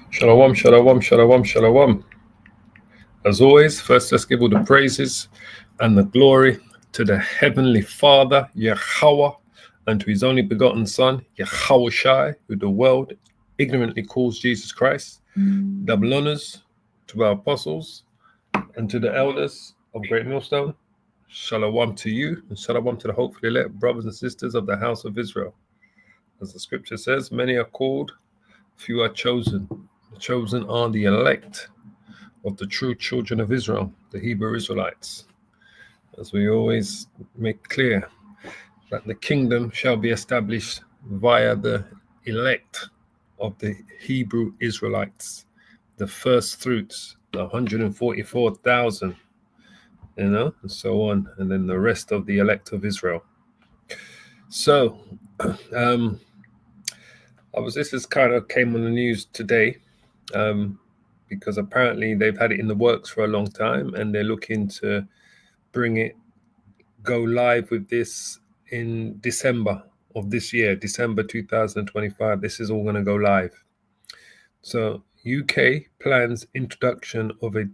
Shalom, shalom, shalom, shalom. As always, first let's give all the praises and the glory to the Heavenly Father, Yahweh, and to his only begotten Son, Yahweh Shai, who the world ignorantly calls Jesus Christ. Double honors to our apostles and to the elders of Great Millstone. Shalom to you, and shalom to the hopefully elect brothers and sisters of the house of Israel. As the scripture says, many are called, few are chosen. The chosen are the elect of the true children of Israel, the Hebrew Israelites. As we always make clear, that the kingdom shall be established via the elect of the Hebrew Israelites, the first fruits, the 144,000, and so on, and then the rest of the elect of Israel. So, this is kind of came on the news today, because apparently they've had it in the works for a long time, and they're looking to go live with this in December of this year, December 2025. This is all going to go live. So UK plans introduction of a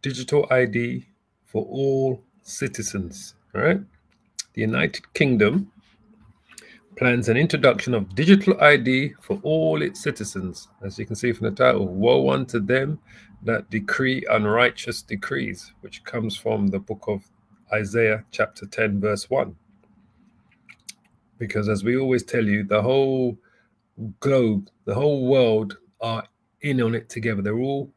digital ID for all citizens, all right? The United Kingdom plans an introduction of digital ID for all its citizens. As you can see from the title, woe unto them that decree unrighteous decrees, which comes from the book of Isaiah chapter 10 verse 1. Because as we always tell you, the whole globe, the whole world are in on it together. They're all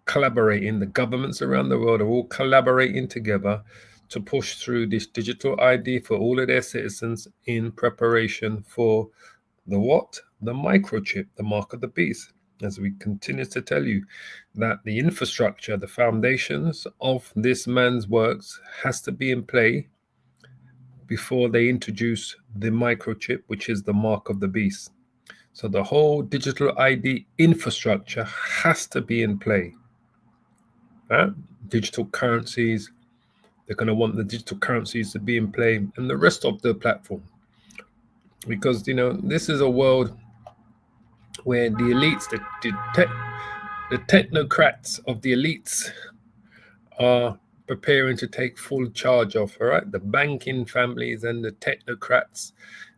collaborating. The governments around the world are all collaborating together to push through this digital ID for all of their citizens in preparation for the what? The microchip, the mark of the beast. As we continue to tell you that the infrastructure, the foundations of this man's works has to be in play before they introduce the microchip, which is the mark of the beast. So the whole digital ID infrastructure has to be in play. Digital currencies, they're going to want the digital currencies to be in play, and the rest of the platform. Because, this is a world where the elites, the technocrats of the elites are preparing to take full charge of, all right? The banking families and the technocrats,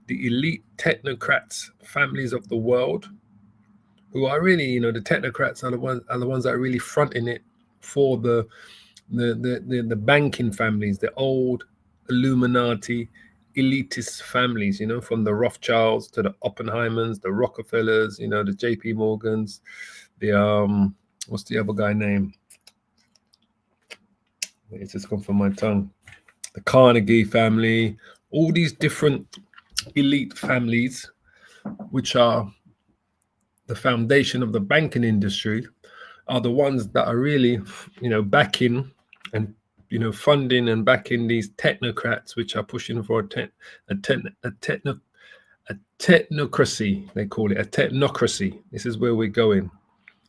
the elite technocrats, families of the world, who are really, the technocrats are the ones that are really fronting it for the banking families, the old Illuminati elitist families, from the Rothschilds to the Oppenheimers, the Rockefellers, the JP Morgans, the what's the other guy name? It's just gone from my tongue. The Carnegie family, all these different elite families, which are the foundation of the banking industry, are the ones that are really, backing and, funding and backing these technocrats, which are pushing for a technocracy. They call it a technocracy. This is where we're going.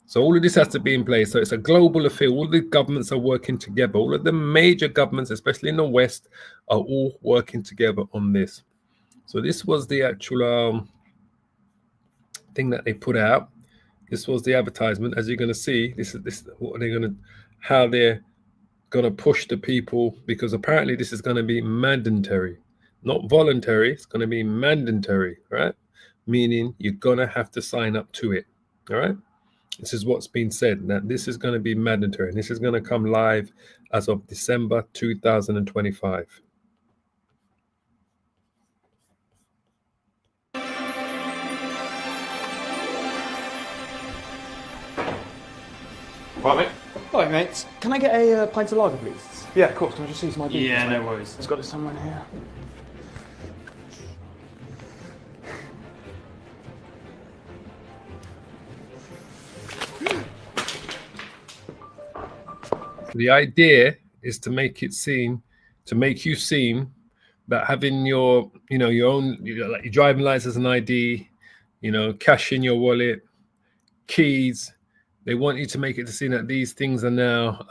So all of this has to be in place. So it's a global affair. All the governments are working together. All of the major governments, especially in the West, are all working together on this. So this was the actual thing that they put out. This was the advertisement. As you're going to see, this is what how they're going to push the people, because apparently this is going to be mandatory, not voluntary. It's going to be mandatory, right? Meaning you're going to have to sign up to it, all right? This is what's been said, that this is going to be mandatory, and this is going to come live as of December 2025. Right, mate. Hi, mates. Can I get a pint of lager, please? Yeah, of course. Can I just see some ID? Yeah, no worries. I've got it somewhere in here. The idea is to make you seem that having your, your own, like your driving license and ID, cash in your wallet, keys. They want you to make it to seem that these things are now,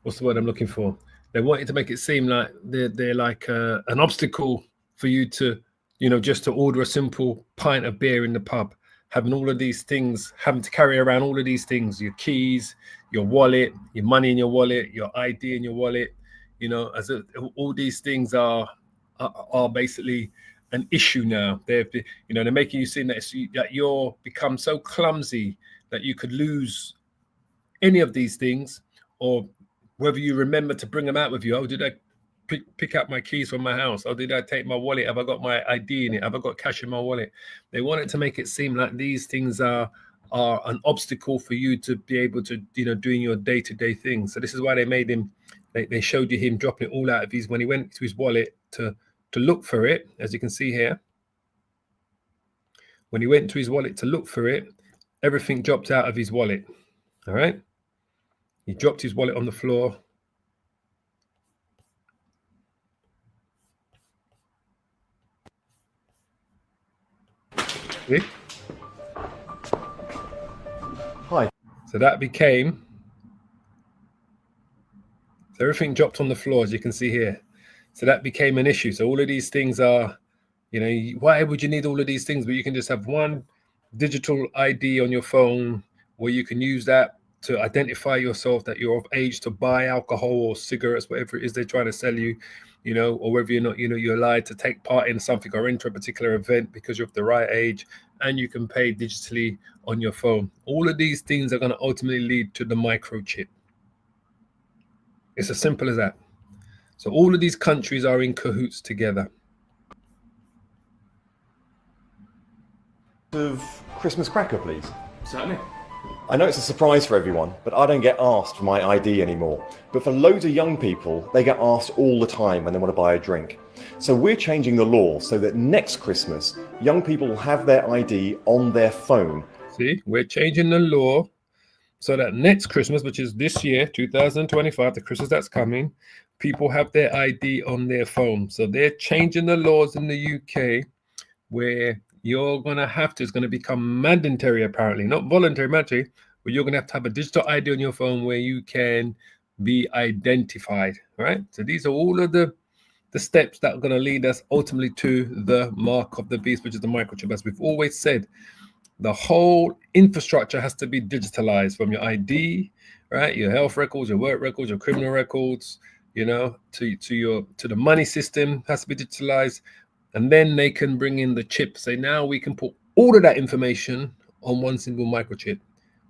what's the word I'm looking for? They want you to make it seem like they're like an obstacle for you to, just to order a simple pint of beer in the pub, having all of these things, having to carry around all of these things, your keys, your wallet, your money in your wallet, your ID in your wallet, all these things are basically an issue now. They're making you seem that you're become so clumsy that you could lose any of these things, or whether you remember to bring them out with you. Oh, did I pick up my keys from my house? Oh, did I take my wallet? Have I got my ID in it? Have I got cash in my wallet? They want it to make it seem like these things are an obstacle for you to be able to, doing your day-to-day things. So this is why they made him, they showed you him dropping it all out of his, when he went to his wallet to look for it, as you can see here. When he went to his wallet to look for it, everything dropped out of his wallet. All right. He dropped his wallet on the floor. See? Hi. So that became, so everything dropped on the floor, as you can see here. So that became an issue. So all of these things are, why would you need all of these things? But you can just have one digital ID on your phone where you can use that to identify yourself, that you're of age to buy alcohol or cigarettes, whatever it is they're trying to sell you, or whether you're not, you're allowed to take part in something or enter a particular event because you're of the right age, and you can pay digitally on your phone. All of these things are going to ultimately lead to the microchip. It's as simple as that. So all of these countries are in cahoots together. Of Christmas cracker, please. Certainly. I know it's a surprise for everyone, but I don't get asked for my ID anymore. But for loads of young people, they get asked all the time when they want to buy a drink. So we're changing the law so that next Christmas, young people will have their ID on their phone. See, we're changing the law so that next Christmas, which is this year, 2025, the Christmas that's coming, people have their ID on their phone. So they're changing the laws in the UK where you're going to have to, it's going to become mandatory, apparently, not voluntary, mandatory, but you're going to have a digital ID on your phone where you can be identified, right? So these are all of the steps that are going to lead us ultimately to the mark of the beast, which is the microchip. As we've always said, the whole infrastructure has to be digitalized, from your ID, right? Your health records, your work records, your criminal records, to the money system has to be digitalized. And then they can bring in the chip. So now we can put all of that information on one single microchip.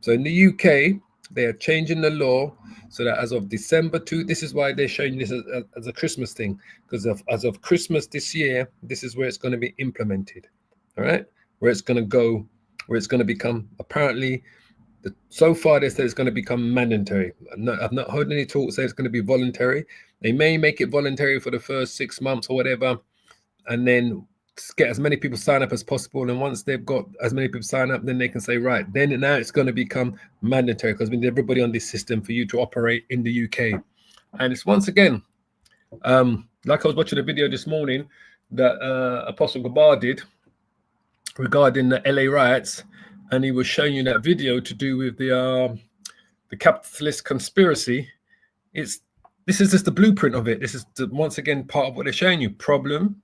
So in the UK, they are changing the law so that as of December 2, this is why they're showing this as a Christmas thing, because as of Christmas this year, this is where it's going to be implemented. All right, where it's going to go, where it's going to become, apparently, so far they said it's going to become mandatory. I've not heard any talk say it's going to be voluntary. They may make it voluntary for the first 6 months or whatever, and then get as many people sign up as possible. And once they've got as many people sign up, then they can say, right, then now it's going to become mandatory, because we need everybody on this system for you to operate in the UK. And it's once again, like I was watching a video this morning that Apostle Gabar did regarding the LA riots, and he was showing you that video to do with the capitalist conspiracy. This is just the blueprint of it. This is once again part of what they're showing you. Problem,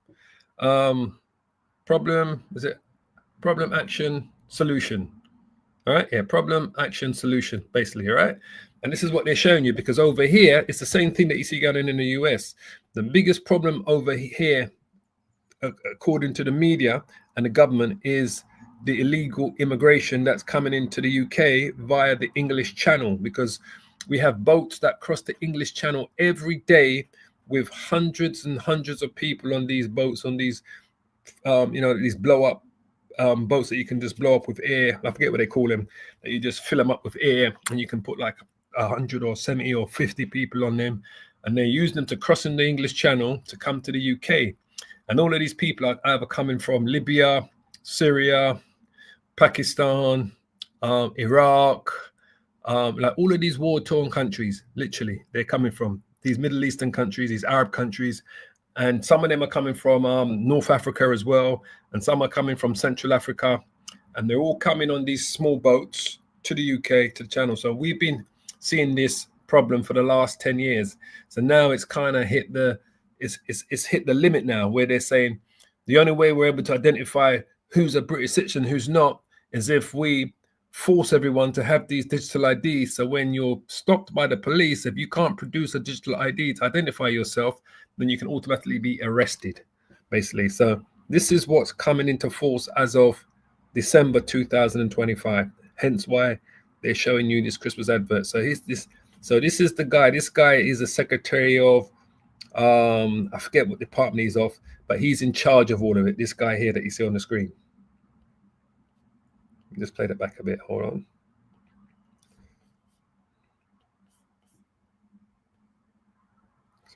action, solution. All right, yeah, problem, action, solution, basically. All right, and this is what they're showing you, because over here it's the same thing that you see going on in the US. The biggest problem over here, according to the media and the government, is the illegal immigration that's coming into the UK via the English Channel, because we have boats that cross the English Channel every day with hundreds and hundreds of people on these boats, on these, these blow up boats that you can just blow up with air. I forget what they call them. That you just fill them up with air, and you can put like 100 or 70 or 50 people on them, and they use them to cross in the English Channel to come to the UK. And all of these people are either coming from Libya, Syria, Pakistan, Iraq, like all of these war-torn countries. Literally, they're coming from these Middle Eastern countries, these Arab countries, and some of them are coming from North Africa as well, and some are coming from Central Africa, and they're all coming on these small boats to the UK, to the Channel. So we've been seeing this problem for the last 10 years. So now it's kind of hit the hit the limit now, where they're saying the only way we're able to identify who's a British citizen, who's not, is if we force everyone to have these digital IDs. So when you're stopped by the police, if you can't produce a digital ID to identify yourself, then you can automatically be arrested, basically. So this is what's coming into force as of December 2025. Hence why they're showing you this Christmas advert. So this is the guy. This guy is a secretary of I forget what department he's of, but he's in charge of all of it. This guy here that you see on the screen. Just play that back a bit. Hold on.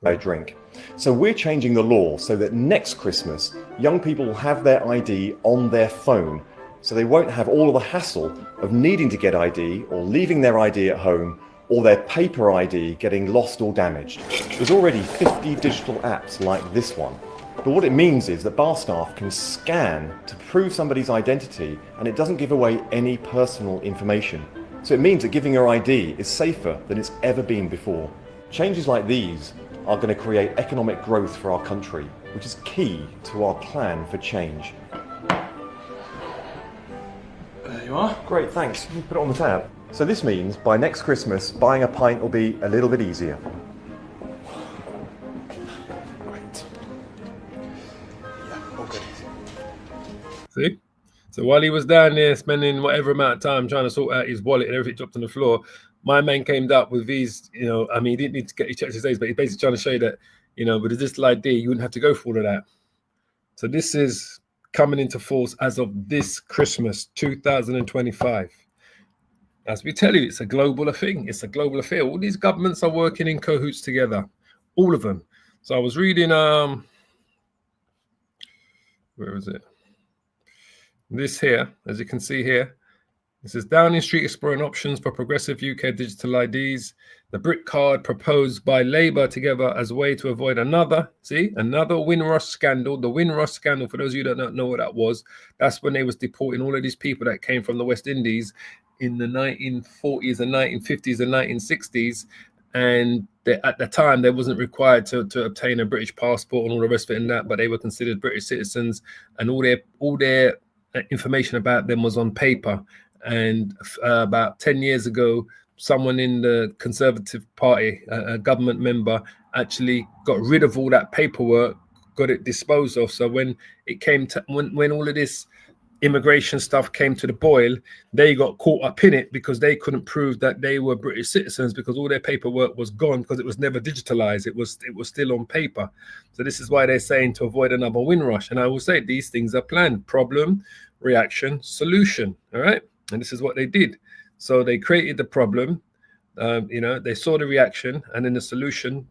I drink. So we're changing the law so that next Christmas, young people will have their ID on their phone, so they won't have all of the hassle of needing to get ID or leaving their ID at home, or their paper ID getting lost or damaged. There's already 50 digital apps like this one. But what it means is that bar staff can scan to prove somebody's identity, and it doesn't give away any personal information. So it means that giving your ID is safer than it's ever been before. Changes like these are going to create economic growth for our country, which is key to our plan for change. There you are. Great, thanks. You put it on the tab. So this means by next Christmas, buying a pint will be a little bit easier. Right. Yeah, all good. See? So while he was down there spending whatever amount of time trying to sort out his wallet and everything dropped on the floor, my man came up with these, he didn't need to get his checks his days, but he's basically trying to show you that, with a digital ID, you wouldn't have to go for all of that. So this is coming into force as of this Christmas, 2025. As we tell you, it's a global thing. It's a global affair. All these governments are working in cahoots together, all of them. So I was reading, where is it? This here, as you can see here, this is Downing Street exploring options for progressive UK digital IDs. The Brit card proposed by Labour together as a way to avoid another Windrush scandal. The Windrush scandal, for those of you that don't know what that was, that's when they was deporting all of these people that came from the West Indies in the 1940s and 1950s and 1960s. And at the time, they wasn't required to obtain a British passport and all the rest of it and that, but they were considered British citizens, and all their information about them was on paper. And about 10 years ago, someone in the Conservative Party, a government member, actually got rid of all that paperwork, got it disposed of. So when it came to when all of this immigration stuff came to the boil, they got caught up in it because they couldn't prove that they were British citizens, because all their paperwork was gone, because it was never digitalized. It was still on paper. So this is why they're saying to avoid another Windrush. And I will say these things are planned: problem, reaction, solution. All right. And this is what they did. So they created the problem, they saw the reaction, and then the solution.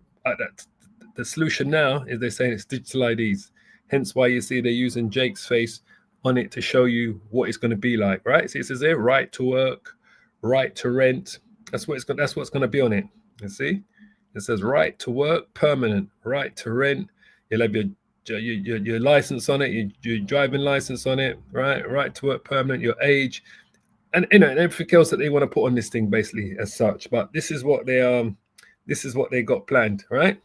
The solution now is they're saying it's digital IDs. Hence why you see they're using Jake's face on it to show you what it's going to be like, right? So it says there, right to work, right to rent. That's what's going to be on it. You see, it says right to work, permanent, right to rent. You'll have your license on it, your driving license on it, right? Right to work, permanent, your age. And and everything else that they want to put on this thing, basically, as such. But this is what they got planned, right?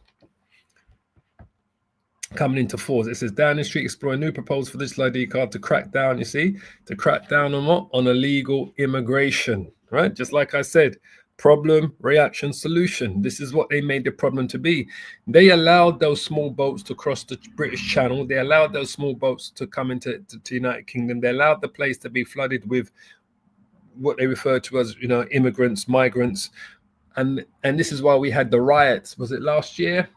Coming into force. It says Downing Street exploring new proposal for digital ID card to crack down. You see, to crack down on what? On illegal immigration, right? Just like I said, problem, reaction, solution. This is what they made the problem to be. They allowed those small boats to cross the British Channel. They allowed those small boats to come into the United Kingdom. They allowed the place to be flooded with what they refer to as, immigrants, migrants. And this is why we had the riots. Was it last year?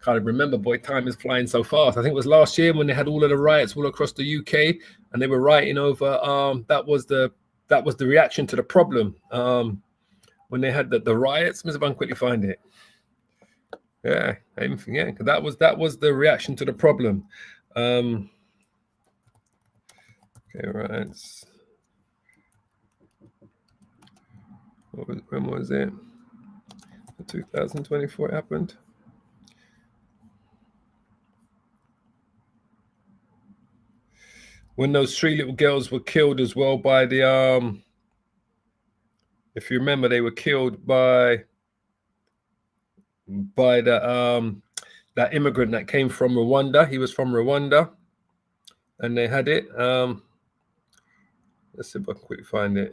Can't remember, boy, time is flying so fast. I think it was last year when they had all of the riots all across the UK, and they were rioting over, that was the reaction to the problem. When they had the riots, Mr. Van, quickly find it. Yeah, that was the reaction to the problem. Okay, right. When was it? 2024 it happened. When those 3 little girls were killed as well by the if you remember, they were killed by the that immigrant that came from Rwanda. He was from Rwanda. and they had it. Let's see if I can quickly find it.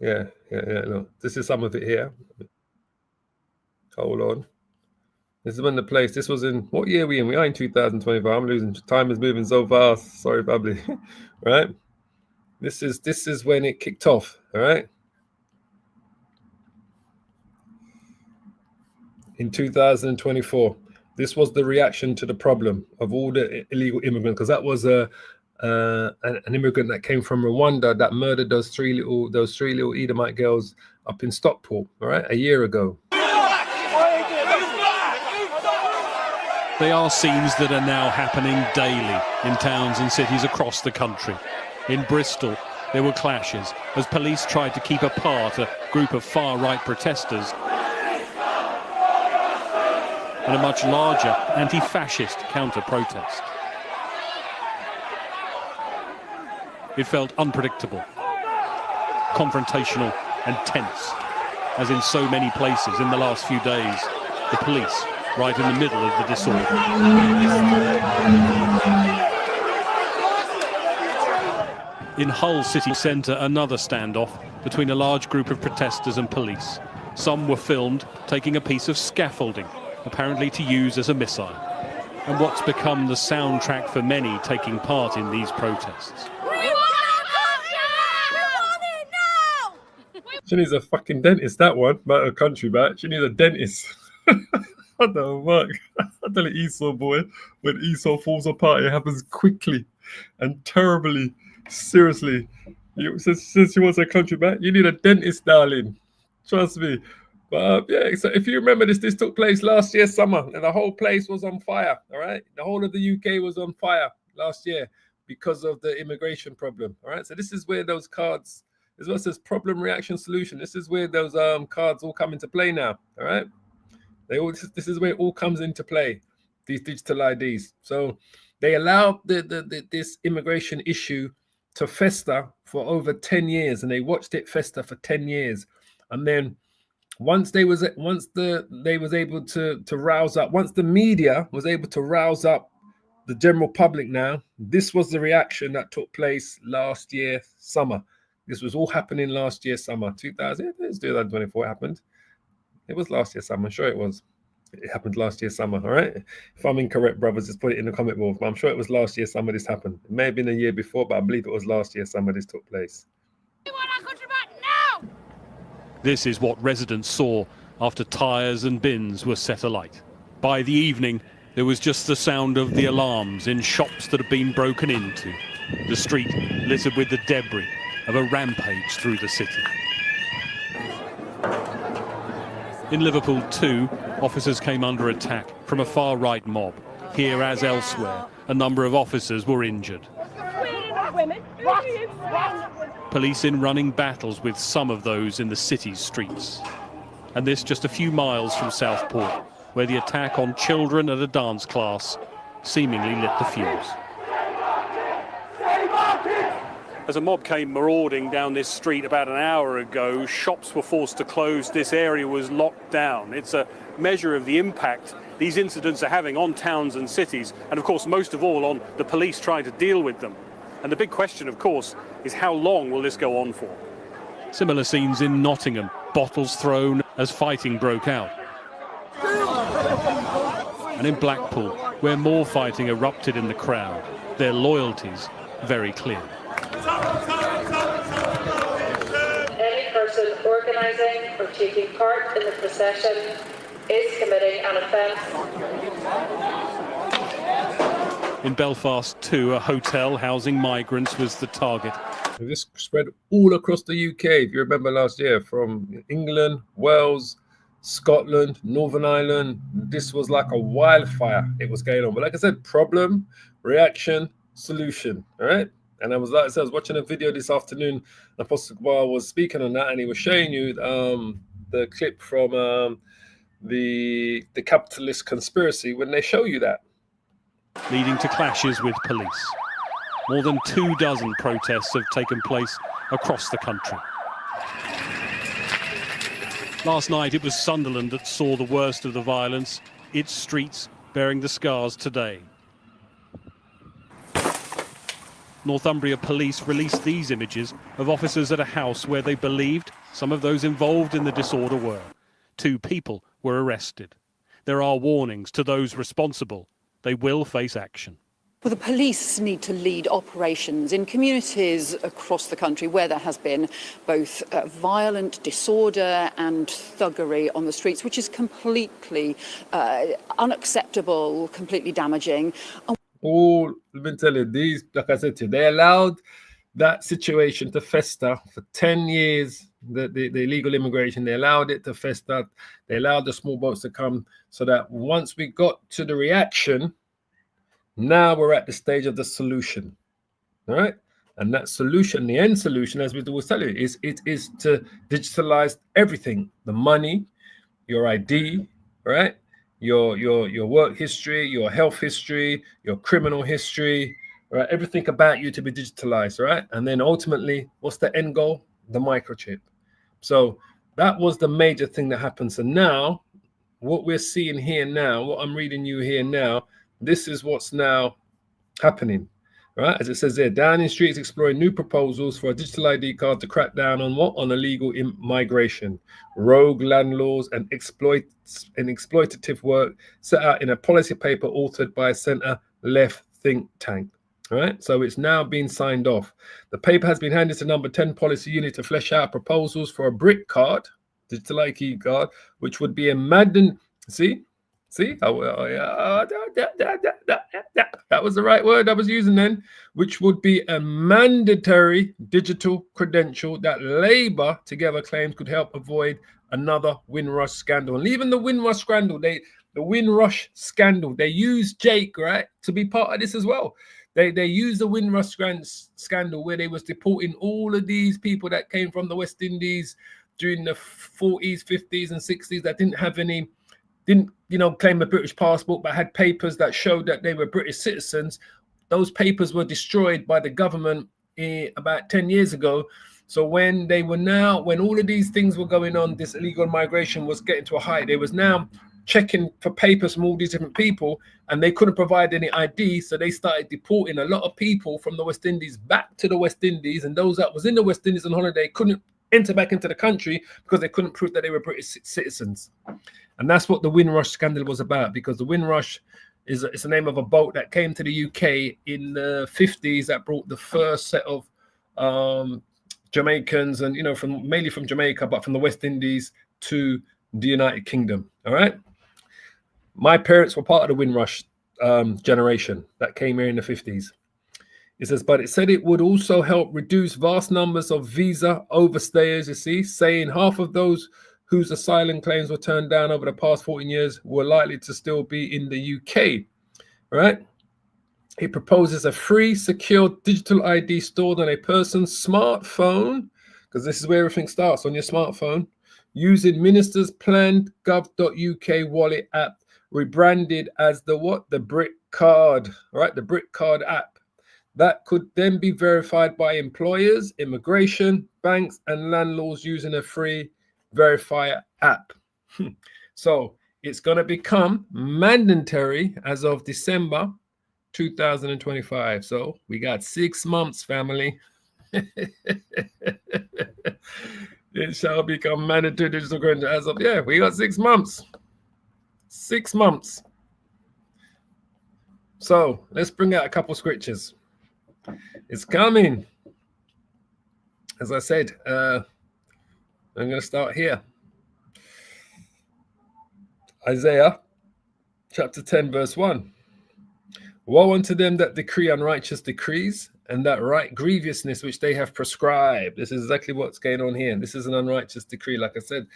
Yeah. Look, this is some of it here. Hold on. This is when the place. This was in what year are we in? We are in 2025. I'm losing time. Is moving so fast. Sorry, Bubbly. Right. This is when it kicked off. All right. In 2024, this was the reaction to the problem of all the illegal immigrants, because that was an immigrant that came from Rwanda that murdered those three little Edomite girls up in Stockport, all right, a year ago. They are scenes that are now happening daily in towns and cities across the country. In Bristol, there were clashes as police tried to keep apart a group of far-right protesters and a much larger anti-fascist counter-protest. It felt unpredictable, confrontational and tense, as in so many places in the last few days, the police right in the middle of the disorder. In Hull city centre, another standoff between a large group of protesters and police. Some were filmed taking a piece of scaffolding, apparently to use as a missile, and what's become the soundtrack for many taking part in these protests. She needs a fucking dentist, that one, about a country back. She needs a dentist. What the fuck? I tell you, Esau, boy, when Esau falls apart, it happens quickly and terribly. Seriously. Since she wants a country back, you need a dentist, darling. Trust me. But yeah, so if you remember this took place last year summer, and the whole place was on fire, all right? The whole of the UK was on fire last year because of the immigration problem, all right? So this is where those cards, as well as problem, reaction, solution, this is where those cards all come into play now, all right? This is where it all comes into play, these digital IDs. So they allowed this immigration issue to fester for over 10 years, and they watched it fester for 10 years. And then once the media was able to rouse up the general public now, this was the reaction that took place last year summer. This was all happening last year summer. 2024 it happened. It was last year summer. I'm sure it was. It happened last year summer, all right? If I'm incorrect, brothers, just put it in the comment board. But I'm sure it was last year summer this happened. It may have been a year before, but I believe it was last year summer this took place. We want our country back now! This is what residents saw after tyres and bins were set alight. By the evening, there was just the sound of the alarms in shops that had been broken into. The street littered with the debris of a rampage through the city. In Liverpool too, officers came under attack from a far-right mob. Here, as elsewhere, a number of officers were injured. Police in running battles with some of those in the city's streets. And this just a few miles from Southport, where the attack on children at a dance class seemingly lit the fuse. As a mob came marauding down this street about an hour ago, shops were forced to close, this area was locked down. It's a measure of the impact these incidents are having on towns and cities, and of course most of all on the police trying to deal with them. And the big question, of course, is how long will this go on for? Similar scenes in Nottingham, bottles thrown as fighting broke out. And in Blackpool, where more fighting erupted in the crowd, their loyalties very clear. Any person organising or taking part in the procession is committing an offence. In Belfast too, a hotel housing migrants was the target. This spread all across the UK, if you remember last year, from England, Wales, Scotland, Northern Ireland. This was like a wildfire. It was going on. But like I said, problem, reaction, solution, all right? And I was watching a video this afternoon. Apostle Bar was speaking on that, and he was showing you the clip from the capitalist conspiracy when they show you that. Leading to clashes with police. More than 24 protests have taken place across the country. Last night it was Sunderland that saw the worst of the violence, its streets bearing the scars today. Northumbria police released these images of officers at a house where they believed some of those involved in the disorder were. 2 people were arrested. There are warnings to those responsible. They will face action. Well, the police need to lead operations in communities across the country where there has been both violent disorder and thuggery on the streets, which is completely unacceptable, completely damaging. Oh, let me tell you, these, like I said to you, they allowed that situation to fester for 10 years, the illegal immigration. They allowed it to fester. They allowed the small boats to come, so that once we got to the reaction, now we're at the stage of the solution. All right. And that solution, the end solution, as we always tell you, is to digitalize everything: the money, your ID, right? Your work history, your health history, your criminal history, right? Everything about you to be digitalized, right? And then ultimately, what's the end goal? The microchip. So that was the major thing that happened. So now, what we're seeing here now, what I'm reading you here now, this is what's now happening, right? As it says there, Downing Street is exploring new proposals for a digital ID card to crack down on what? On illegal migration, rogue landlords, and exploitative work set out in a policy paper authored by a centre-left think tank. All right, so it's now been signed off. The paper has been handed to number 10 policy unit to flesh out proposals for a brick card, digital ID card, which would be a that was the right word I was using then, which would be a mandatory digital credential that Labour together claims could help avoid another Windrush scandal. And even the Windrush scandal, they used Jake, right, to be part of this as well. They used the Windrush scandal where they was deporting all of these people that came from the West Indies during the 40s, 50s, and 60s that didn't claim a British passport, but had papers that showed that they were British citizens. Those papers were destroyed by the government about 10 years ago. So when all of these things were going on, this illegal migration was getting to a height. They was now checking for papers from all these different people, and they couldn't provide any ID. So they started deporting a lot of people from the West Indies back to the West Indies, and those that was in the West Indies on holiday couldn't enter back into the country because they couldn't prove that they were British citizens. And that's what the Windrush scandal was about, because the Windrush is the name of a boat that came to the UK in the 50s that brought the first set of Jamaicans and, mainly from Jamaica, but from the West Indies to the United Kingdom. All right. My parents were part of the Windrush generation that came here in the 50s. It says, but it said it would also help reduce vast numbers of visa overstayers, you see, saying half of those whose asylum claims were turned down over the past 14 years were likely to still be in the UK, right? It proposes a free, secure digital ID stored on a person's smartphone, because this is where everything starts, on your smartphone, using Minister's planned gov.uk wallet app, rebranded as the Brick Card, right? The Brick Card app. That could then be verified by employers, immigration, banks, and landlords using a free verifier app. So it's going to become mandatory as of December 2025. So we got 6 months, family. It shall become mandatory digital credential as of, we got 6 months. 6 months. So let's bring out a couple scriptures. It's coming. As I said, I'm going to start here. Isaiah chapter 10, verse 1. Woe unto them that decree unrighteous decrees, and that right grievousness which they have prescribed. This is exactly what's going on here. This is an unrighteous decree. Like I said,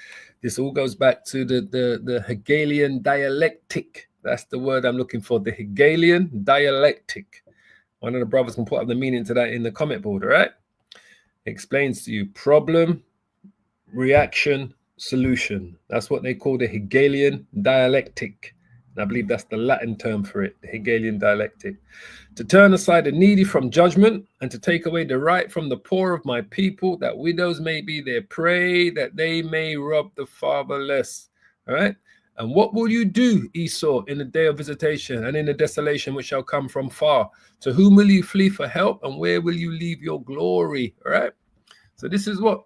this all goes back to the Hegelian dialectic. That's the word I'm looking for, the Hegelian dialectic. One of the brothers can put up the meaning to that in the comment board, all right? It explains to you problem, reaction, solution. That's what they call the Hegelian dialectic. And I believe that's the Latin term for it, the Hegelian dialectic. To turn aside the needy from judgment, and to take away the right from the poor of my people, that widows may be their prey, that they may rob the fatherless. All right? And what will you do, Esau, in the day of visitation and in the desolation which shall come from far? To whom will you flee for help, and where will you leave your glory? All right. So this is what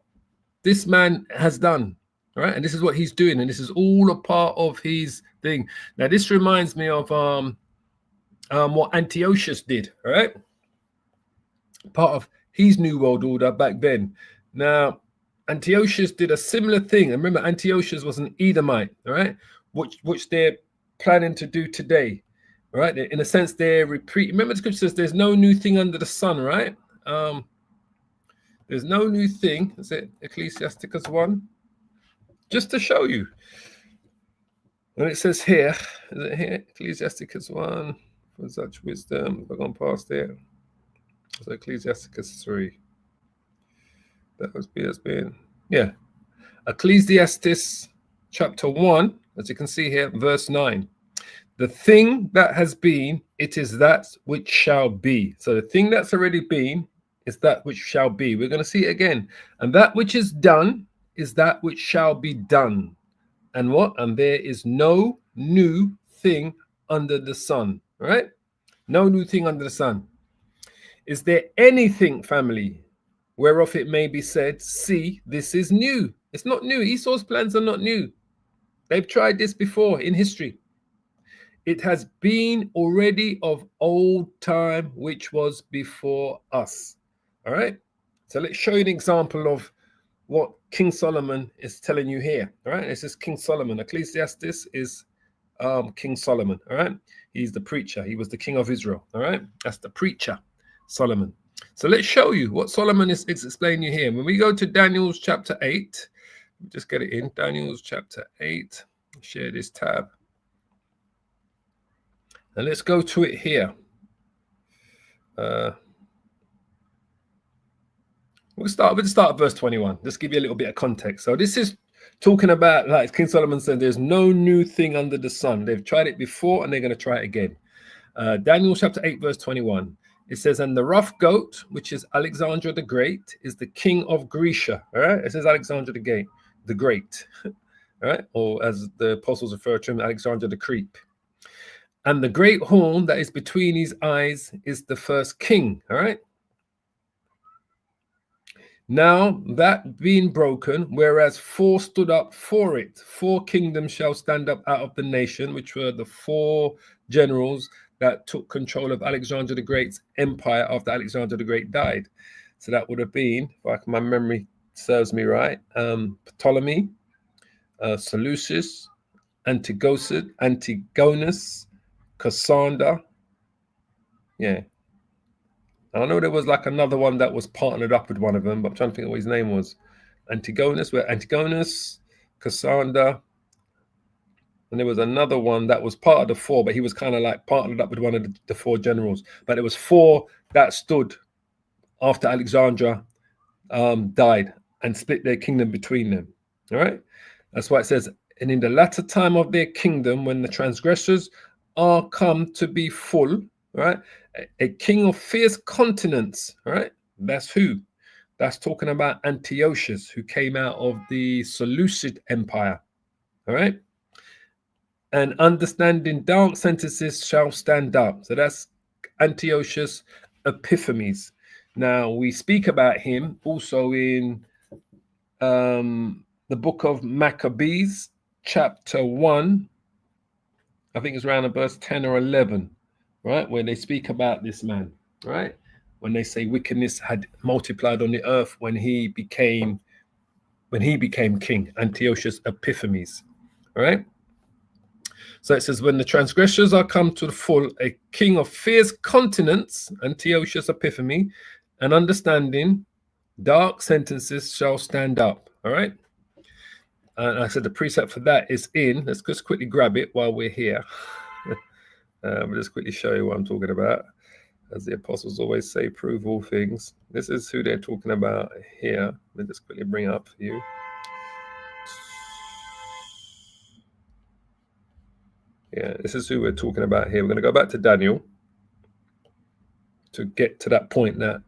this man has done. All right. And this is what he's doing. And this is all a part of his thing. Now, this reminds me of what Antiochus did. All right. Part of his New World Order back then. Now, Antiochus did a similar thing. And remember, Antiochus was an Edomite, all right, which they're planning to do today, all right? In a sense, they're repeat. Remember, the scripture says there's no new thing under the sun, right? There's no new thing. Is it Ecclesiasticus 1? Just to show you. And it says here, is it here? Ecclesiasticus 1, for such wisdom. I've gone past there. So Ecclesiasticus 3. That was being, yeah. Ecclesiastes chapter 1, as you can see here, verse 9. The thing that has been, it is that which shall be. So the thing that's already been is that which shall be. We're going to see it again. And that which is done is that which shall be done. And what? And there is no new thing under the sun. All right? No new thing under the sun. Is there anything, family, whereof it may be said, see, this is new? It's not new. Esau's plans are not new. They've tried this before in history. It has been already of old time, which was before us. All right. So let's show you an example of what King Solomon is telling you here. All right. This is King Solomon. Ecclesiastes is King Solomon. All right. He's the preacher. He was the king of Israel. All right. That's the preacher, Solomon. So let's show you what Solomon is explaining you here. When we go to Daniel's chapter 8, just get it in, Daniel's chapter 8, share this tab. And let's go to it here. We'll start at verse 21. Just give you a little bit of context. So this is talking about, like King Solomon said, there's no new thing under the sun. They've tried it before and they're going to try it again. Daniel chapter 8, verse 21. It says, and the rough goat, which is Alexander the Great, is the king of Grecia. All right. It says Alexander the Great. All right. Or as the apostles refer to him, Alexander the Creep. And the great horn that is between his eyes is the first king. All right. Now that being broken, whereas 4 stood up for it, 4 kingdoms shall stand up out of the nation, which were the 4 generals that took control of Alexander the Great's empire after Alexander the Great died. So that would have been, if my memory serves me right, Ptolemy, Seleucus, Antigonus, Cassander. Yeah. I know there was like another one that was partnered up with one of them, but I'm trying to think of what his name was. Antigonus, Cassander, and there was another one that was part of the 4, but he was kind of like partnered up with one of the 4 generals. But there was 4 that stood after Alexandra died and split their kingdom between them. All right. That's why it says, and in the latter time of their kingdom, when the transgressors are come to be full, right? A king of fierce continence, right? That's who? That's talking about Antiochus, who came out of the Seleucid Empire, all right? And understanding dark sentences shall stand up. So that's Antiochus Epiphanes. Now, we speak about him also in the book of Maccabees, chapter 1. I think it's around verse 10 or 11, right? Where they speak about this man, right? When they say wickedness had multiplied on the earth when he became king, Antiochus Epiphanes, right? So it says, when the transgressors are come to the full, a king of fierce continence, Antiochus Epiphanes, and understanding, dark sentences shall stand up, all right? And I said the precept for that is in, let's just quickly grab it while we're here. We'll just quickly show you what I'm talking about. As the apostles always say, prove all things. This is who they're talking about here. Let me just quickly bring it up for you. Yeah, this is who we're talking about here. We're going to go back to Daniel to get to that point that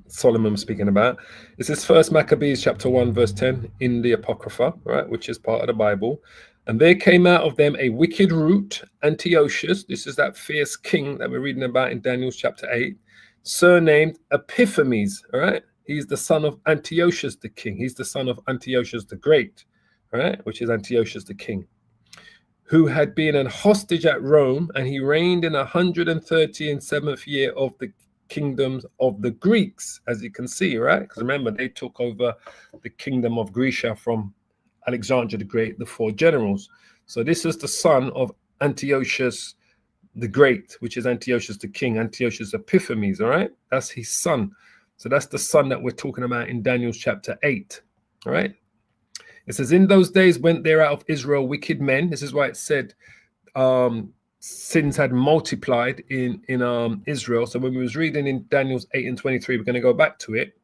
Solomon was speaking about. This is First Maccabees chapter 1 verse 10 in the Apocrypha, right, which is part of the Bible. And there came out of them a wicked root, Antiochus. This is that fierce king that we're reading about in Daniel chapter 8, surnamed Epiphanes. All right. He's the son of Antiochus the king. He's the son of Antiochus the Great, all right, which is Antiochus the king, who had been an hostage at Rome, and he reigned in 137th year of the kingdoms of the Greeks, as you can see, right? Because remember, they took over the kingdom of Grecia from Alexander the Great, the 4 generals. So this is the son of Antiochus the Great, which is Antiochus the king, Antiochus Epiphanes, all right? That's his son. So that's the son that we're talking about in Daniel chapter 8, all right? It says, in those days went there out of Israel wicked men. This is why it said sins had multiplied in Israel. So when we was reading in Daniel's 8 and 23, we're going to go back to it.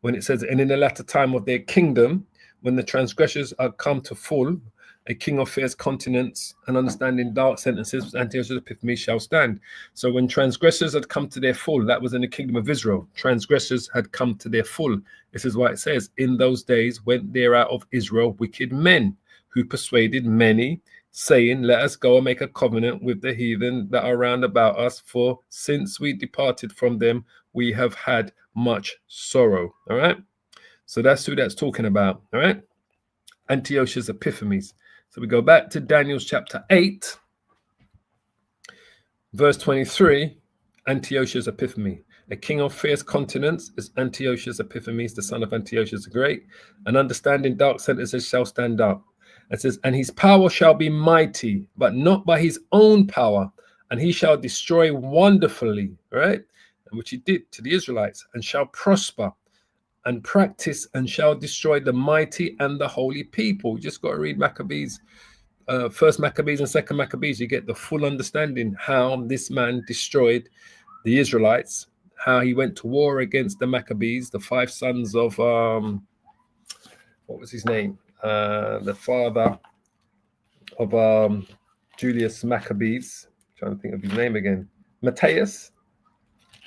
When it says, and in the latter time of their kingdom, when the transgressors are come to full, a king of fierce continents and understanding dark sentences, Antiochus Epiphanes shall stand. So when transgressors had come to their full, that was in the kingdom of Israel. Transgressors had come to their full. This is why it says, in those days went there out of Israel wicked men, who persuaded many, saying, let us go and make a covenant with the heathen that are round about us, for since we departed from them, we have had much sorrow. All right. So that's who that's talking about. All right. Antiochus Epiphanes. So we go back to Daniel chapter 8, verse 23, Antiochus Epiphanes. A king of fierce continents is Antiochus Epiphanes, the son of Antiochus the Great. And understanding dark sentences shall stand up. It says, and his power shall be mighty, but not by his own power. And he shall destroy wonderfully, right? Which he did to the Israelites, and shall prosper and practice and shall destroy the mighty and the holy people. You just got to read Maccabees, first Maccabees and second Maccabees. You get the full understanding how this man destroyed the Israelites, how he went to war against the Maccabees, the 5 sons of, what was his name? The father of Julius Maccabees. I'm trying to think of his name again. Matthias.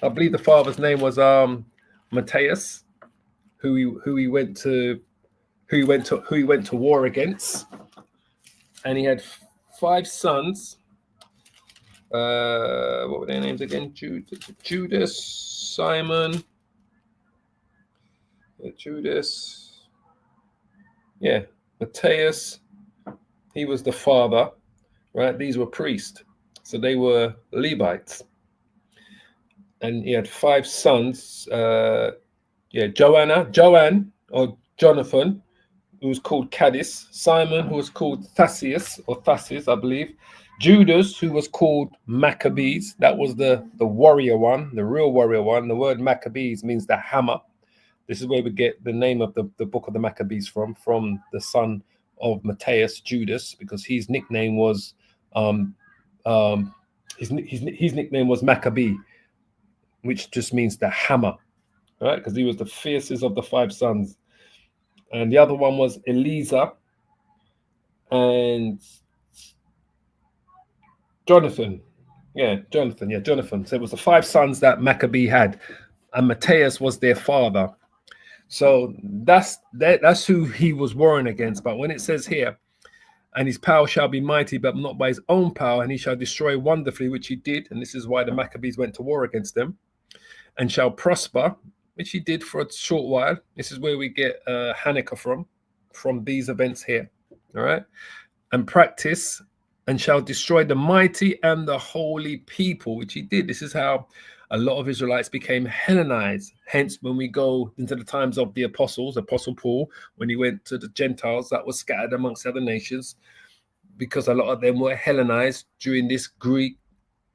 I believe the father's name was Matthias. Who he went to war against, and he had 5 sons. What were their names again? Judas, Simon, Judas. Yeah, Matthias. He was the father, right? These were priests, so they were Levites, and he had 5 sons. Joanne, or Jonathan, who was called Cadiz, Simon, who was called Thassis, I believe, Judas, who was called Maccabees, that was the warrior one, the real warrior one. The word Maccabees means the hammer. This is where we get the name of the book of the Maccabees from the son of Matthias, Judas, because his nickname was his nickname was Maccabee, which just means the hammer. Right, because he was the fiercest of the 5 sons. And the other one was Eliza and Jonathan. Jonathan. So it was the 5 sons that Maccabee had, and Matthias was their father. So that's who he was warring against. But when it says here, and his power shall be mighty, but not by his own power, and he shall destroy wonderfully, which he did, and this is why the Maccabees went to war against them, and shall prosper, which he did for a short while. This is where we get Hanukkah from these events here, all right? And practice, and shall destroy the mighty and the holy people, which he did. This is how a lot of Israelites became Hellenized. Hence, when we go into the times of the apostles, Apostle Paul, when he went to the Gentiles that was scattered amongst other nations, because a lot of them were Hellenized during this Greek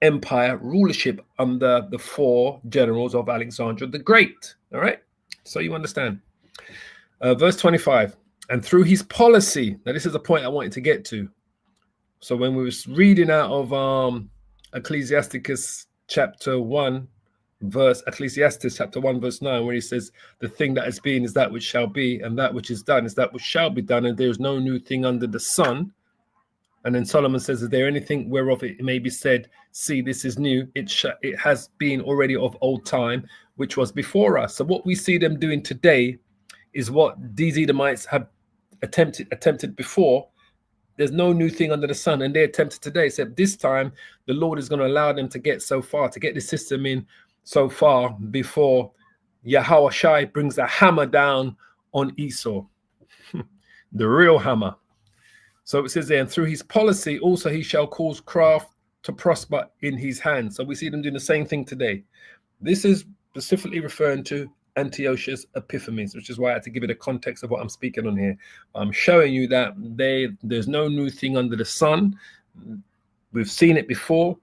empire rulership under the 4 generals of Alexander the Great. All right, so you understand. Verse 25, and through his policy. Now this is a point I wanted to get to. So when we was reading out of Ecclesiastes chapter 1 verse 9, where he says, the thing that has been is that which shall be, and that which is done is that which shall be done, and there is no new thing under the sun. And then Solomon says, is there anything whereof it may be said, see, this is new? It has been already of old time, which was before us. So what we see them doing today is what these Edomites have attempted before, There's no new thing under the sun. And they attempted today, except this time the Lord is going to allow them to get so far, to get the system in so far before Yahweh Shai brings a hammer down on Esau, the real hammer. So it says there, and through his policy also he shall cause craft to prosper in his hand. So we see them doing the same thing today. This is specifically referring to Antiochus Epiphanes, which is why I had to give it a context of what I'm speaking on here. I'm showing you that there's no new thing under the sun. We've seen it before.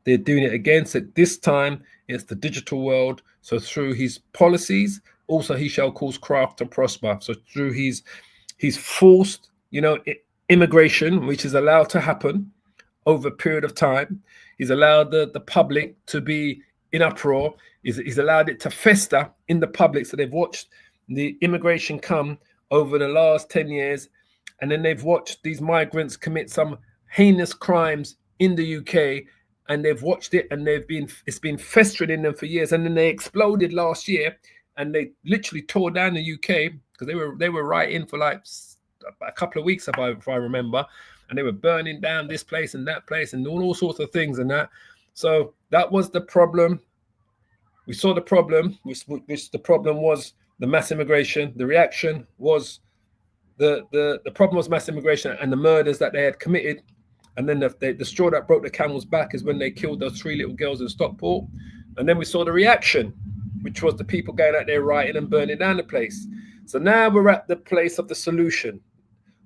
They're doing it again. So this time it's the digital world. So through his policies, also he shall cause craft to prosper. So through he's forced, immigration, which is allowed to happen over a period of time. He's allowed the public to be in uproar. He's allowed it to fester in the public. So they've watched the immigration come over the last 10 years, and then they've watched these migrants commit some heinous crimes in the UK, and they've watched it, and it's been festering in them for years. And then they exploded last year, and they literally tore down the UK because they were right in for like a couple of weeks, if I remember, and they were burning down this place and that place and doing all sorts of things and that. So that was the problem. We saw the problem, which the problem was the mass immigration. The reaction was the problem was mass immigration and the murders that they had committed. And then the straw that broke the camel's back is when they killed those 3 little girls in Stockport. And then we saw the reaction, which was the people going out there rioting and burning down the place. So now we're at the place of the solution,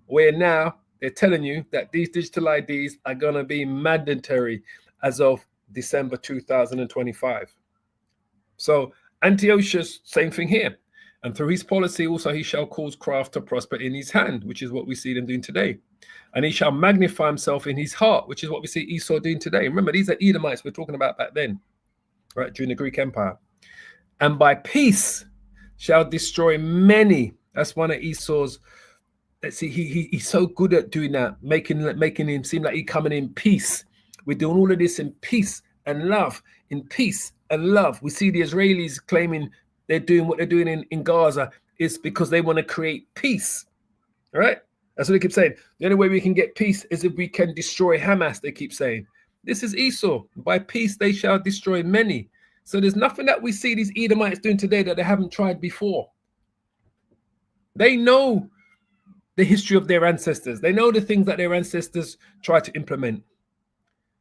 where now they're telling you that these digital IDs are going to be mandatory as of December 2025. So Antiochus, same thing here. And through his policy also he shall cause craft to prosper in his hand, which is what we see them doing today. And he shall magnify himself in his heart, which is what we see Esau doing today. Remember, these are Edomites we're talking about back then, right, during the Greek Empire. And by peace shall destroy many. That's one of Esau's. Let's see, he's so good at doing that, making him seem like he's coming in peace. We're doing all of this in peace and love, in peace and love. We see the Israelis claiming they're doing what they're doing in Gaza is because they want to create peace, right? That's what they keep saying. The only way we can get peace is if we can destroy Hamas, they keep saying. This is Esau. By peace they shall destroy many. So there's nothing that we see these Edomites doing today that they haven't tried before. They know the history of their ancestors. They know the things that their ancestors tried to implement.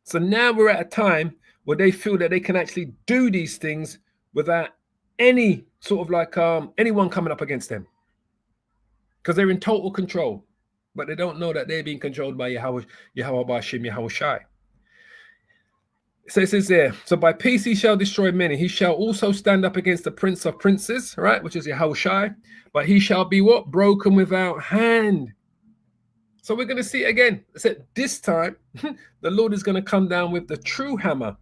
So now we're at a time where they feel that they can actually do these things without any sort of like anyone coming up against them, because they're in total control, but they don't know that they're being controlled by Yahweh Bashim, Yahweh Shai. So it says there, so by peace he shall destroy many. He shall also stand up against the prince of princes, right, which is Yahweh Shai, but he shall be what? Broken without hand. So we're going to see it again. I said this time, the Lord is going to come down with the true hammer,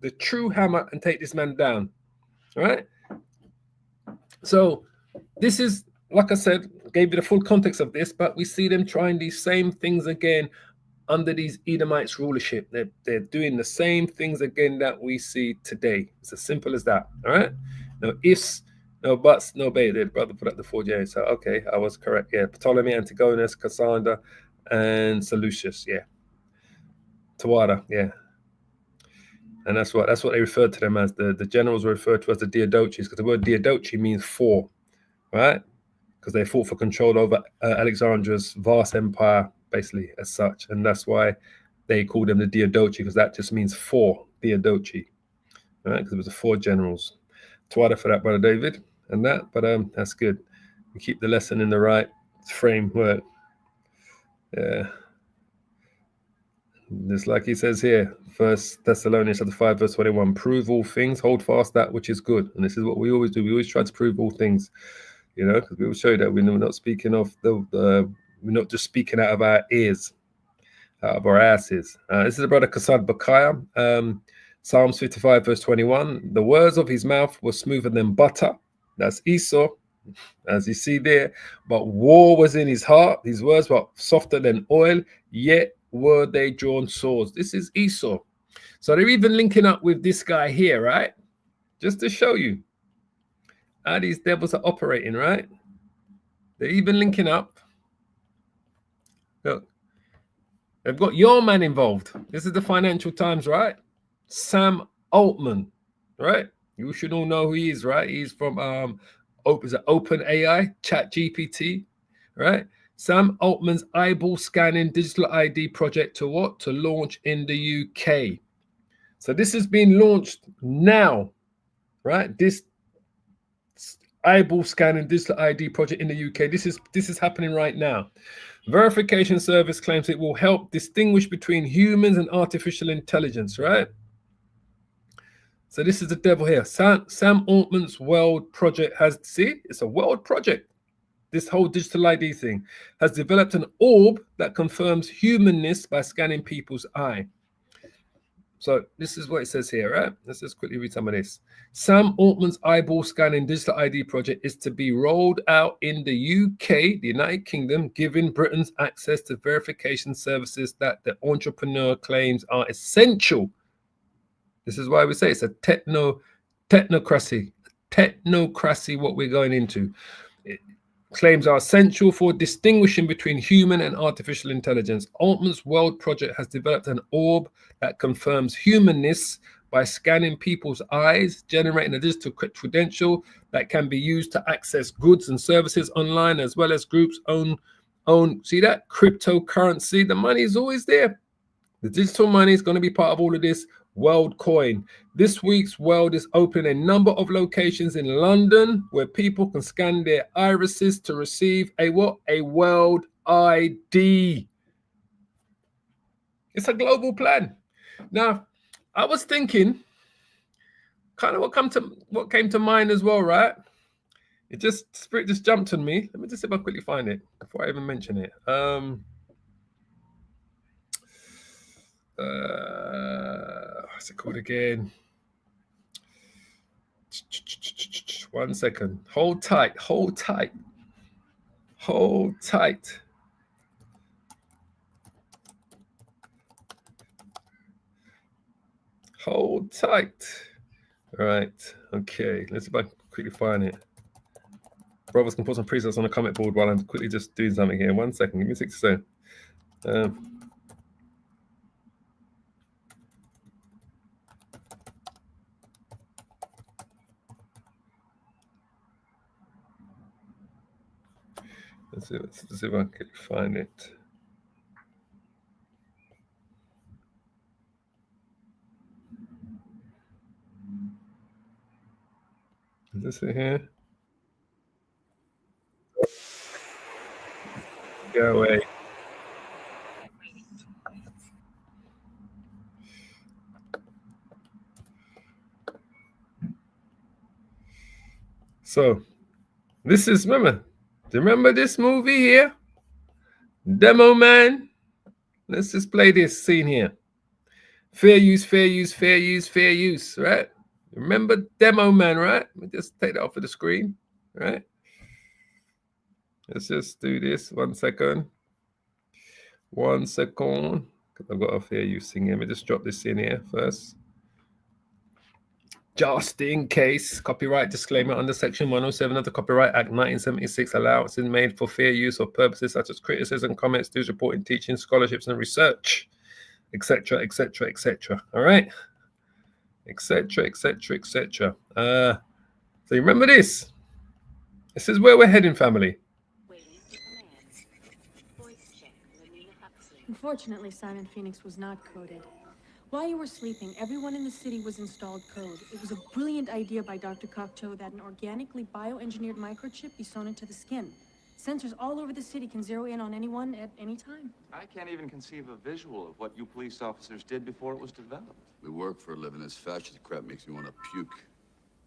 and take this man down. All right. So this is, like I said, gave you the full context of this, but we see them trying these same things again under these Edomites' rulership. They're doing the same things again that we see today. It's as simple as that. All right. No ifs, no buts, no but. The brother put up the 4 J's. So okay, I was correct. Yeah, Ptolemy, Antigonus, Cassander, and Seleucus. Yeah, Tawada. Yeah. And that's what they referred to them as. The generals were referred to as the Diadoches, because the word Diadochi means 4, right? Because they fought for control over Alexander's vast empire, basically, as such. And that's why they called them the Diadochi, because that just means 4, Diadochi, right? Because it was the 4 generals. Twada for that, Brother David, and that. But that's good. We keep the lesson in the right framework. Yeah. Just like he says here, 1 Thessalonians 5, verse 21, prove all things, hold fast that which is good. And this is what we always do. We always try to prove all things, because we will show you that we're not speaking of we're not just speaking out of our ears, out of our asses. This is a brother Kasad Bakaya, Psalms 55, verse 21. The words of his mouth were smoother than butter. That's Esau, as you see there. But war was in his heart. His words were softer than oil, yet were they drawn swords. This is Esau. So they're even linking up with this guy here, right? Just to show you how these devils are operating, right? They're even linking up Look, they've got your man involved. This is the Financial Times, right? Sam Altman, right? You should all know who he is, right? He's from OpenAI, ChatGPT, right? Sam Altman's eyeball scanning digital ID project to what? To launch in the UK. So this has been launched now, right? This eyeball scanning digital ID project in the UK. This is happening right now. Verification service claims it will help distinguish between humans and artificial intelligence, right? So this is the devil here. Sam Altman's world project has, see, it's a world project. This whole digital ID thing has developed an orb that confirms humanness by scanning people's eye. So this is what it says here, right? Let's just quickly read some of this. Sam Altman's eyeball scanning digital ID project is to be rolled out in the UK, the United Kingdom, giving Britons access to verification services that the entrepreneur claims are essential. This is why we say it's a technocracy, what we're going into. It claims are essential for distinguishing between human and artificial intelligence. Altman's world project has developed an orb that confirms humanness by scanning people's eyes, generating a digital credential that can be used to access goods and services online, as well as groups' own. See that? Cryptocurrency. The money is always there. The digital money is going to be part of all of this. World Coin. This week's World is opening a number of locations in London where people can scan their irises to receive a what? A World ID. It's a global plan. Now, I was thinking, kind of what came to mind as well, right? Spirit just jumped on me. Let me just see if I quickly find it before I even mention it. What's it called again? 1 second. Hold tight. Hold tight. Hold tight. Hold tight. All right. Okay. Let's see if I can quickly find it. Brothers can put some presets on the comment board while I'm quickly just doing something here. 1 second. Give me 60 seconds. Let's see if I can find it. Is this it here? Go away. So, this is, remember, do you remember this movie here? Demo Man. Let's just play this scene here. Fair use, fair use, fair use, fair use, right? Remember Demo Man, right? Let me just take that off of the screen, right? Let's just do this. 1 second. 1 second. Because I've got a fair use thing here. Let me just drop this in here first. Just in case, copyright disclaimer under Section 107 of the Copyright Act 1976, allowances made for fair use of purposes such as criticism, comments, news reporting, teaching, scholarships, and research, etc., etc., etc. All right, etc., etc., etc. So you remember this? This is where we're heading, family. Unfortunately, Simon Phoenix was not coded. While you were sleeping, everyone in the city was installed code. It was a brilliant idea by Dr. Cocteau that an organically bioengineered microchip be sewn into the skin. Sensors all over the city can zero in on anyone at any time. I can't even conceive a visual of what you police officers did before it was developed. We work for a living. This fascist crap makes me want to puke.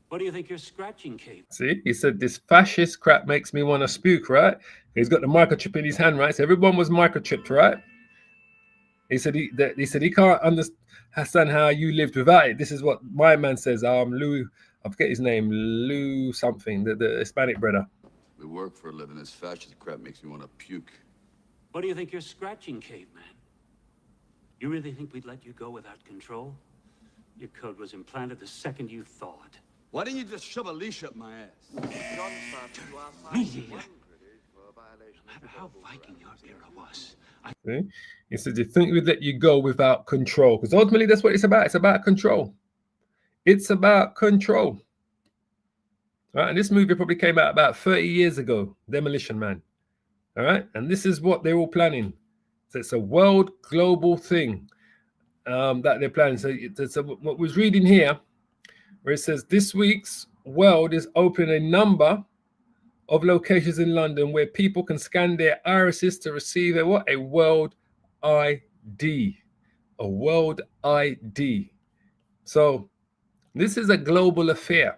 What do you think you're scratching, Kate? See, he said this fascist crap makes me want to spook, right? He's got the microchip in his hand, right? So everyone was microchipped, right? He said he can't understand how you lived without it. This is what my man says. Lou, I forget his name, Lou something, the Hispanic brother. We work for a living. This fascist crap makes me want to puke. What do you think you're scratching, caveman? You really think we'd let you go without control? Your code was implanted the second you thawed. Why didn't you just shove a leash up my ass? Me? No matter how Viking your era was, See? He says, you think we'd let you go without control? Because ultimately, that's what it's about. It's about control. It's about control. Right? And this movie probably came out about 30 years ago, Demolition Man. All right? And this is what they're all planning. So it's a world global thing that they're planning. So what was reading here, where it says, this week's world is opening a number of locations in London where people can scan their irises to receive a world ID. A world ID. So this is a global affair.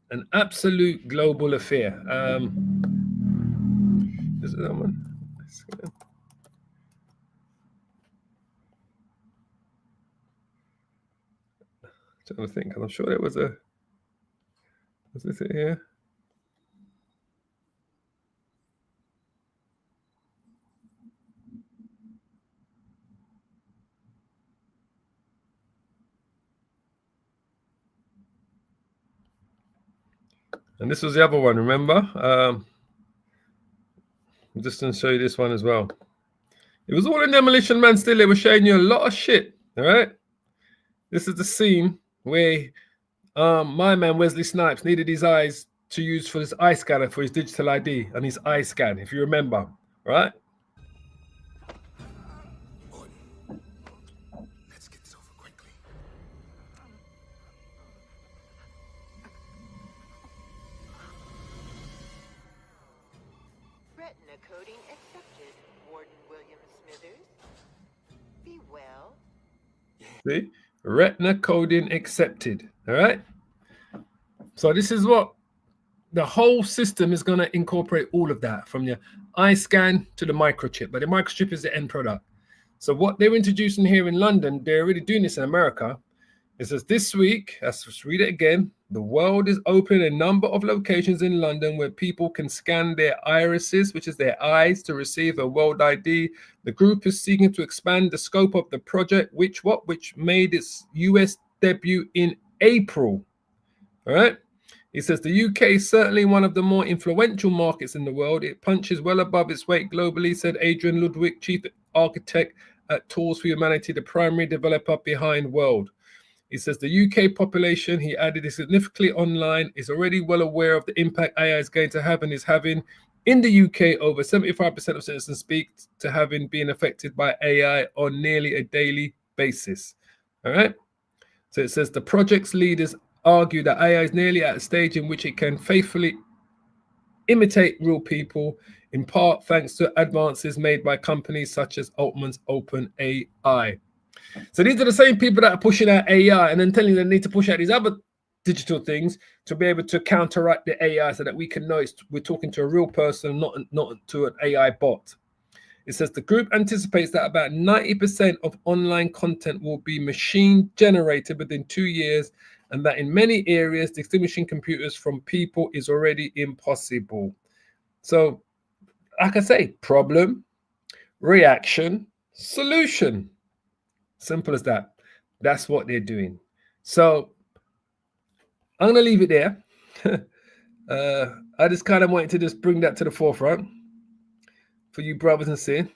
An absolute global affair. Is it that one? I'm trying to think, because I'm sure there was a. Was this it here? And this was the other one, remember? I'm just going to show you this one as well. It was all in Demolition Man still. They were showing you a lot of shit, all right? This is the scene where my man Wesley Snipes needed his eyes to use for his eye scanner for his digital ID and his eye scan, if you remember, right? Let's get this over quickly. Retina coding accepted, Warden William Smithers. Be well. See? Retina coding accepted, all right? So this is what the whole system is going to incorporate, all of that, from your eye scan to the microchip. But the microchip is the end product. So what they're introducing here in London, they're already doing this in America. It says this week, let's just read it again. The world is open in a number of locations in London where people can scan their irises, which is their eyes, to receive a world ID. The group is seeking to expand the scope of the project, which made its US debut in April. All right. He says the UK is certainly one of the more influential markets in the world. It punches well above its weight globally, said Adrian Ludwig, chief architect at Tools for Humanity, the primary developer behind World. He says the UK population, he added, is significantly online, is already well aware of the impact AI is going to have and is having. In the UK, over 75% of citizens speak to having been affected by AI on nearly a daily basis. All right. So it says the project's leaders argue that AI is nearly at a stage in which it can faithfully imitate real people, in part thanks to advances made by companies such as Altman's OpenAI. So these are the same people that are pushing out AI and then telling them they need to push out these other digital things to be able to counteract the AI so that we can know we're talking to a real person, not to an AI bot. It says the group anticipates that about 90% of online content will be machine generated within 2 years, and that in many areas, distinguishing computers from people is already impossible. So, like I say, problem, reaction, solution. Simple as that. That's what they're doing. So, I'm going to leave it there. I just kind of wanted to just bring that to the forefront for you brothers and sisters,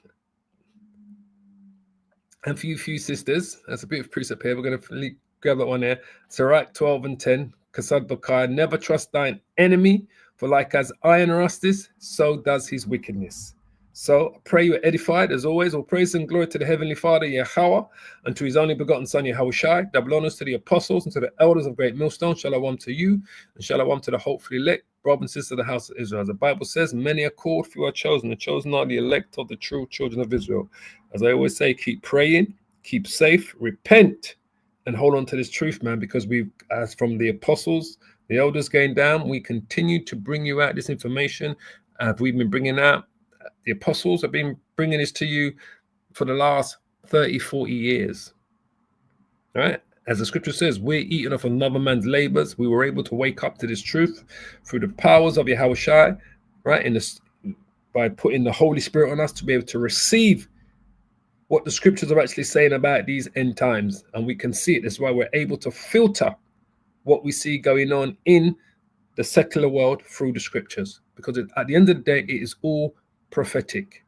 and for you few sisters. That's a bit of precept here. We're going to grab that one there. Sirach 12 and 10. Kasad Bakar, never trust thine enemy, for like as iron rusteth, so does his wickedness. So I pray you are edified. As always, all praise and glory to the Heavenly Father, Yahweh, and to his only begotten Son, Yahushai. Double honors to the apostles and to the elders of Great Millstone. Shalom to you, and shalom to the hopefully elect, brothers and sisters of the house of Israel. As the Bible says, many are called, few are chosen. The chosen are the elect of the true children of Israel. As I always say, keep praying, keep safe, repent, and hold on to this truth, man, because we've, as from the apostles, the elders going down, we continue to bring you out this information. We've been bringing out, the apostles have been bringing this to you for the last 30, 40 years. All right? As the scripture says, we're eating off another man's labors. We were able to wake up to this truth through the powers of Yahushai, right? By putting the Holy Spirit on us to be able to receive what the scriptures are actually saying about these end times. And we can see it. That's why we're able to filter what we see going on in the secular world through the scriptures, because at the end of the day, it is all prophetic,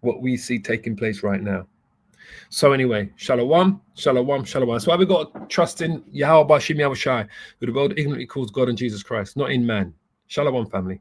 what we see taking place right now. So anyway, shalom, shalom, shalom. That's why we got to trust in Yahweh Bashim Yahushai, who the world ignorantly calls God and Jesus Christ, not in man. Shalom, family.